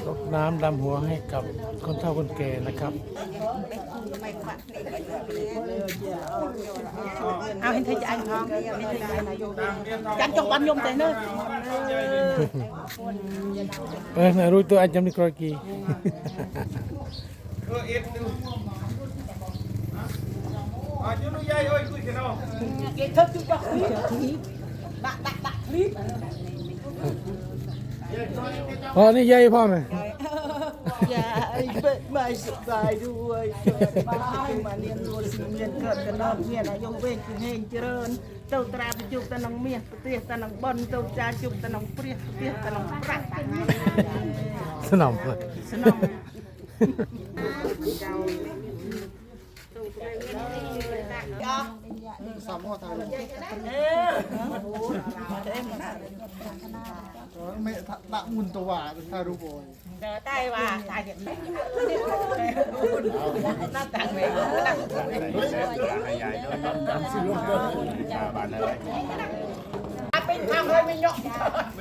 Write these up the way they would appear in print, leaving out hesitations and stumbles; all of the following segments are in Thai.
รดน้ำดำหัวให้กับคนเฒ่าคนแก่นะครับเอาเห็นเธอจะอันท้องจันจงปันยมแต่เนอะน่ารู้ตัวอาจจะมีกรกีเก็บเธอจุดดอกบักคลิปพ่อนี่ใหญ่พ่อไหมอย่าไม่สบายด้วยมาเรียนรู้สิ่งเรียนเกิดกันนอกเมียนายงเวงคือเฮงเจริญเจ้าตราไปจุกตะนังเมียเตี้ยตะนังบอนเจ้าจ่าจุกตะนังเปรี้ยเตี้ยตะนังปรักสนองเลยสนองสามข้อทางไม่ละมุนตัวถ้ารู้บ่อยใต้ว่าตายเด็กน่าต่างเลยเป็นทางเลยไม่ยกเ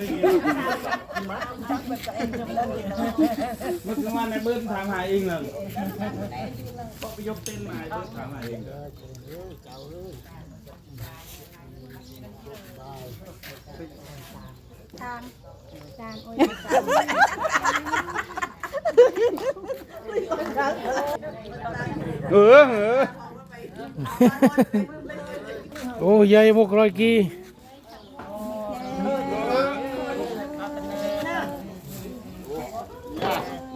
มื่อคืนวันในเบิ้ลทางหาเองเลยก็ไปยกเต้นมาเบิ้ลทางหาเองจานโอ้ยโอ้ใหญ่พวกรอยกี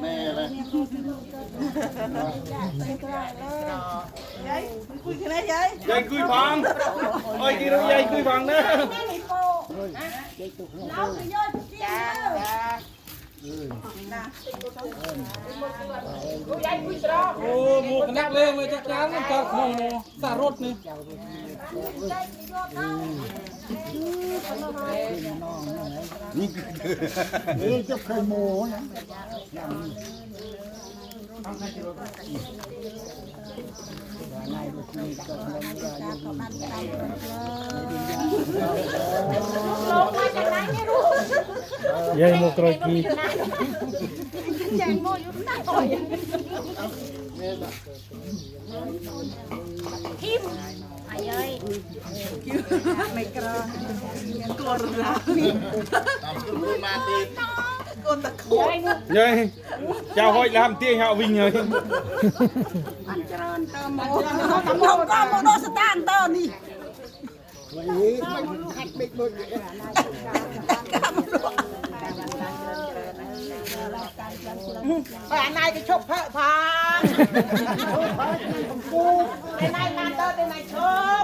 แม่เลยคุยกันได้ยัย ยายคุยฟังโอ้ยกี่รู้ยายคุยฟังนะโอ้หมูกนักเลงเลยจักรานมันจับโมโนสารถนี่นี่จะเคยโม่นะใหญ่พวกรอยกีไม่กล้ากลัวร้ายมาตีกลัวตะคุย ยายเจ้าห้อยลามเตี้ยเหาวิ่งเลย ตำรวจก็โมโนสตางตอนนี้ป่านายจะชกพระพานกูในนายมาเตอร์ในนายชก